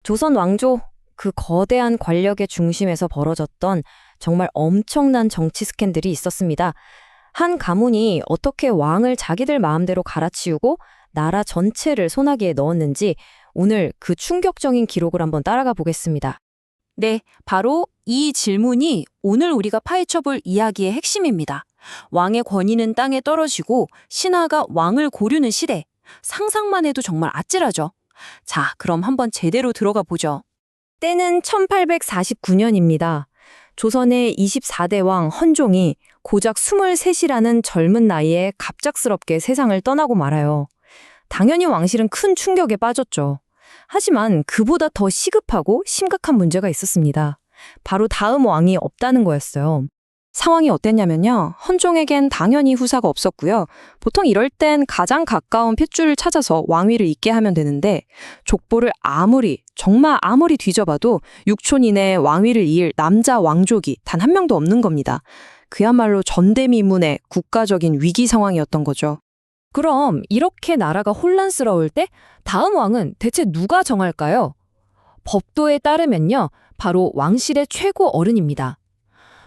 조선 왕조, 그 거대한 권력의 중심에서 벌어졌던 정말 엄청난 정치 스캔들이 있었습니다. 한 가문이 어떻게 왕을 자기들 마음대로 갈아치우고 나라 전체를 소나기에 넣었는지 오늘 그 충격적인 기록을 한번 따라가 보겠습니다. 네, 바로 이 질문이 오늘 우리가 파헤쳐볼 이야기의 핵심입니다. 왕의 권위는 땅에 떨어지고 신하가 왕을 고르는 시대. 상상만 해도 정말 아찔하죠. 자, 그럼 한번 제대로 들어가 보죠. 때는 1849년입니다. 조선의 24대 왕 헌종이 고작 23이라는 젊은 나이에 갑작스럽게 세상을 떠나고 말아요. 당연히 왕실은 큰 충격에 빠졌죠. 하지만 그보다 더 시급하고 심각한 문제가 있었습니다. 바로 다음 왕이 없다는 거였어요. 상황이 어땠냐면요. 헌종에겐 당연히 후사가 없었고요. 보통 이럴 땐 가장 가까운 핏줄을 찾아서 왕위를 잇게 하면 되는데 족보를 정말 아무리 뒤져봐도 6촌 이내에 왕위를 이을 남자 왕족이 단 한 명도 없는 겁니다. 그야말로 전대미문의 국가적인 위기 상황이었던 거죠. 그럼 이렇게 나라가 혼란스러울 때 다음 왕은 대체 누가 정할까요? 법도에 따르면요. 바로 왕실의 최고 어른입니다.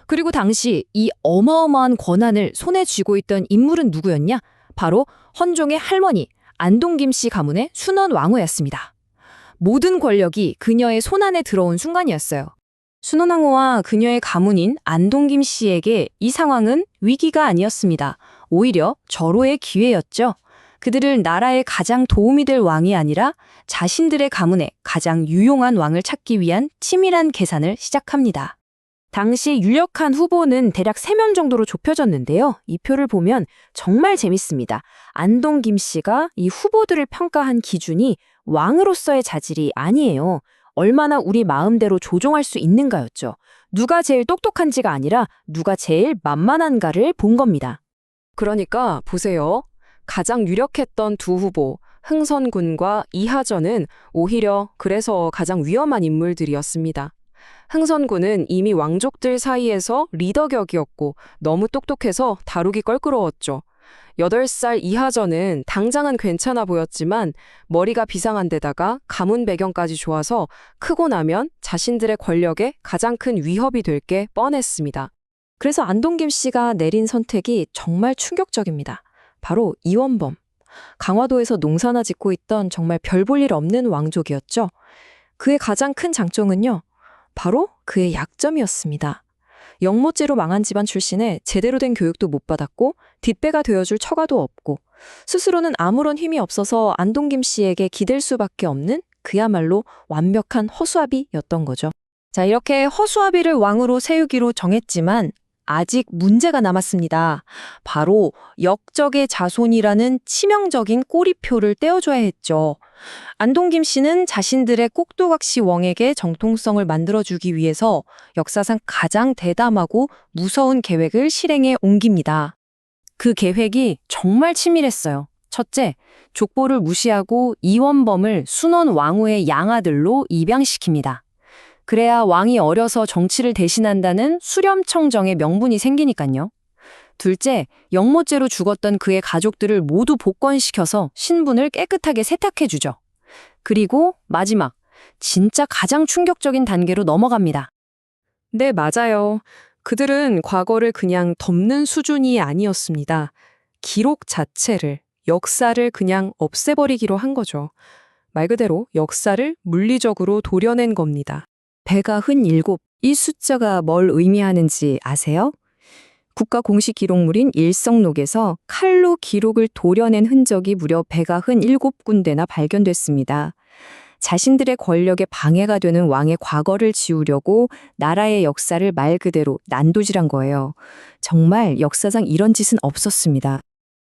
그리고 당시 이 어마어마한 권한을 손에 쥐고 있던 인물은 누구였냐? 바로 헌종의 할머니 안동김 씨 가문의 순원 왕후였습니다. 모든 권력이 그녀의 손안에 들어온 순간이었어요. 순원왕후와 그녀의 가문인 안동김 씨에게 이 상황은 위기가 아니었습니다. 오히려 절호의 기회였죠. 그들은 나라에 가장 도움이 될 왕이 아니라 자신들의 가문에 가장 유용한 왕을 찾기 위한 치밀한 계산을 시작합니다. 당시 유력한 후보는 대략 3명 정도로 좁혀졌는데요. 이 표를 보면 정말 재밌습니다. 안동김 씨가 이 후보들을 평가한 기준이 왕으로서의 자질이 아니에요. 얼마나 우리 마음대로 조종할 수 있는가였죠. 누가 제일 똑똑한지가 아니라 누가 제일 만만한가를 본 겁니다. 그러니까 보세요. 가장 유력했던 두 후보, 흥선군과 이하전은 오히려 그래서 가장 위험한 인물들이었습니다. 흥선군은 이미 왕족들 사이에서 리더 격이었고 너무 똑똑해서 다루기 껄끄러웠죠. 8살 이하전은 당장은 괜찮아 보였지만 머리가 비상한 데다가 가문 배경까지 좋아서 크고 나면 자신들의 권력에 가장 큰 위협이 될 게 뻔했습니다. 그래서 안동김 씨가 내린 선택이 정말 충격적입니다. 바로 이원범. 강화도에서 농사나 짓고 있던 정말 별 볼 일 없는 왕족이었죠. 그의 가장 큰 장점은요. 바로 그의 약점이었습니다. 영모죄로 망한 집안 출신에 제대로 된 교육도 못 받았고 뒷배가 되어줄 처가도 없고 스스로는 아무런 힘이 없어서 안동김 씨에게 기댈 수밖에 없는 그야말로 완벽한 허수아비였던 거죠. 자, 이렇게 허수아비를 왕으로 세우기로 정했지만 아직 문제가 남았습니다. 바로 역적의 자손이라는 치명적인 꼬리표를 떼어줘야 했죠. 안동김 씨는 자신들의 꼭두각시 왕에게 정통성을 만들어주기 위해서 역사상 가장 대담하고 무서운 계획을 실행에 옮깁니다. 그 계획이 정말 치밀했어요. 첫째, 족보를 무시하고 이원범을 순원 왕후의 양아들로 입양시킵니다. 그래야 왕이 어려서 정치를 대신한다는 수렴청정의 명분이 생기니까요. 둘째, 영모죄로 죽었던 그의 가족들을 모두 복권시켜서 신분을 깨끗하게 세탁해주죠. 그리고 마지막, 진짜 가장 충격적인 단계로 넘어갑니다. 네, 맞아요. 그들은 과거를 그냥 덮는 수준이 아니었습니다. 기록 자체를, 역사를 그냥 없애버리기로 한 거죠. 말 그대로 역사를 물리적으로 도려낸 겁니다. 배가 흔 7, 이 숫자가 뭘 의미하는지 아세요? 국가 공식 기록물인 일성록에서 칼로 기록을 도려낸 흔적이 무려 배가 흔 7군데나 발견됐습니다. 자신들의 권력에 방해가 되는 왕의 과거를 지우려고 나라의 역사를 말 그대로 난도질한 거예요. 정말 역사상 이런 짓은 없었습니다.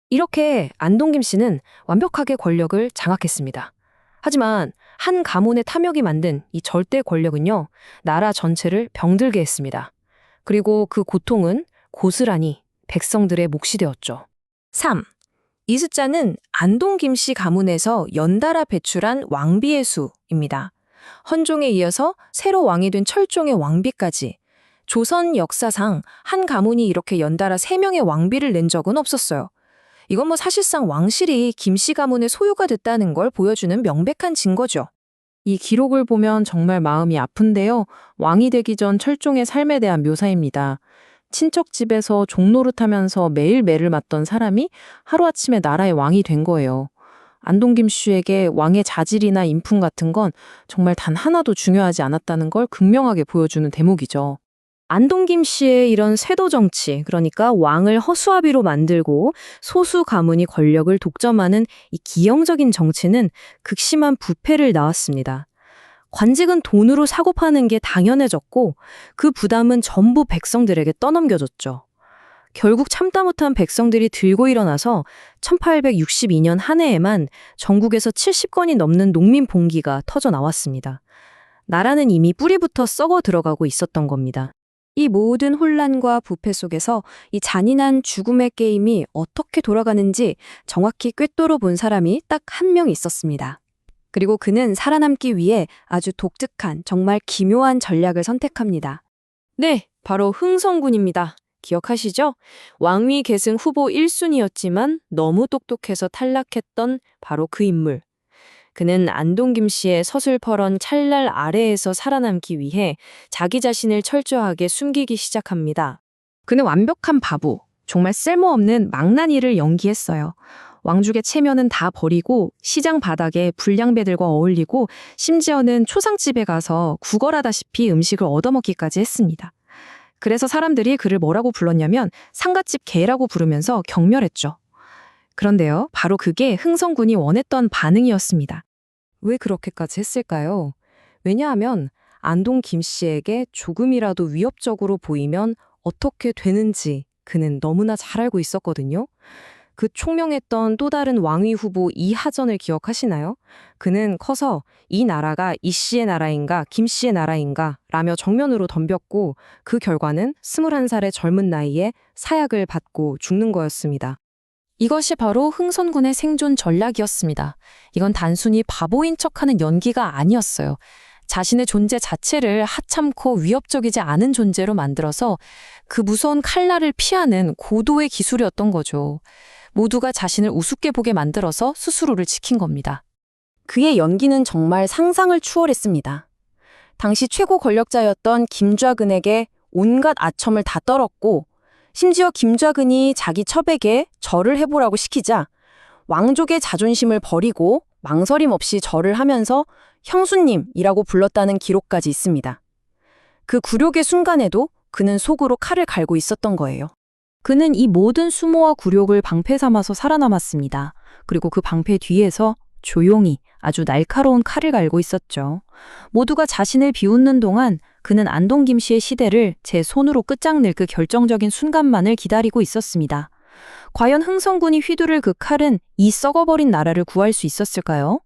이렇게 안동김 씨는 완벽하게 권력을 장악했습니다. 하지만 한 가문의 탐욕이 만든 이 절대 권력은요, 나라 전체를 병들게 했습니다. 그리고 그 고통은 고스란히 백성들의 몫이 되었죠. 3. 이 숫자는 안동김 씨 가문에서 연달아 배출한 왕비의 수입니다. 헌종에 이어서 새로 왕이 된 철종의 왕비까지. 조선 역사상 한 가문이 이렇게 연달아 3명의 왕비를 낸 적은 없었어요. 이건 사실상 왕실이 김씨 가문의 소유가 됐다는 걸 보여주는 명백한 증거죠. 이 기록을 보면 정말 마음이 아픈데요. 왕이 되기 전 철종의 삶에 대한 묘사입니다. 친척 집에서 종노릇하면서 매일 매를 맞던 사람이 하루아침에 나라의 왕이 된 거예요. 안동 김씨에게 왕의 자질이나 인품 같은 건 정말 단 하나도 중요하지 않았다는 걸 극명하게 보여주는 대목이죠. 안동 김씨의 이런 쇄도 정치, 그러니까 왕을 허수아비로 만들고 소수 가문이 권력을 독점하는 이 기형적인 정치는 극심한 부패를 낳았습니다. 관직은 돈으로 사고 파는 게 당연해졌고 그 부담은 전부 백성들에게 떠넘겨졌죠. 결국 참다 못한 백성들이 들고 일어나서 1862년 한 해에만 전국에서 70건이 넘는 농민 봉기가 터져 나왔습니다. 나라는 이미 뿌리부터 썩어 들어가고 있었던 겁니다. 이 모든 혼란과 부패 속에서 이 잔인한 죽음의 게임이 어떻게 돌아가는지 정확히 꿰뚫어 본 사람이 딱 한 명 있었습니다. 그리고 그는 살아남기 위해 아주 독특한, 정말 기묘한 전략을 선택합니다. 네, 바로 흥선군입니다. 기억하시죠? 왕위 계승 후보 1순위였지만 너무 똑똑해서 탈락했던 바로 그 인물. 그는 안동 김씨의 서슬퍼런 찰날 아래에서 살아남기 위해 자기 자신을 철저하게 숨기기 시작합니다. 그는 완벽한 바보, 정말 쓸모없는 망나니를 연기했어요. 왕족의 체면은 다 버리고 시장 바닥에 불량배들과 어울리고 심지어는 초상집에 가서 구걸하다시피 음식을 얻어먹기까지 했습니다. 그래서 사람들이 그를 뭐라고 불렀냐면 상갓집 개라고 부르면서 경멸했죠. 그런데요, 바로 그게 흥선군이 원했던 반응이었습니다. 왜 그렇게까지 했을까요? 왜냐하면 안동 김씨에게 조금이라도 위협적으로 보이면 어떻게 되는지 그는 너무나 잘 알고 있었거든요. 그 총명했던 또 다른 왕위 후보 이하전을 기억하시나요? 그는 커서 이 나라가 이 씨의 나라인가 김 씨의 나라인가 라며 정면으로 덤볐고 그 결과는 21살의 젊은 나이에 사약을 받고 죽는 거였습니다. 이것이 바로 흥선군의 생존 전략이었습니다. 이건 단순히 바보인 척하는 연기가 아니었어요. 자신의 존재 자체를 하찮고 위협적이지 않은 존재로 만들어서 그 무서운 칼날을 피하는 고도의 기술이었던 거죠. 모두가 자신을 우습게 보게 만들어서 스스로를 지킨 겁니다. 그의 연기는 정말 상상을 추월했습니다. 당시 최고 권력자였던 김좌근에게 온갖 아첨을 다 떨었고 심지어 김좌근이 자기 첩에게 절을 해보라고 시키자 왕족의 자존심을 버리고 망설임 없이 절을 하면서 형수님이라고 불렀다는 기록까지 있습니다. 그 굴욕의 순간에도 그는 속으로 칼을 갈고 있었던 거예요. 그는 이 모든 수모와 굴욕을 방패 삼아서 살아남았습니다. 그리고 그 방패 뒤에서 조용히 아주 날카로운 칼을 갈고 있었죠. 모두가 자신을 비웃는 동안 그는 안동 김씨의 시대를 제 손으로 끝장낼 그 결정적인 순간만을 기다리고 있었습니다. 과연 흥선군이 휘두를 그 칼은 이 썩어버린 나라를 구할 수 있었을까요?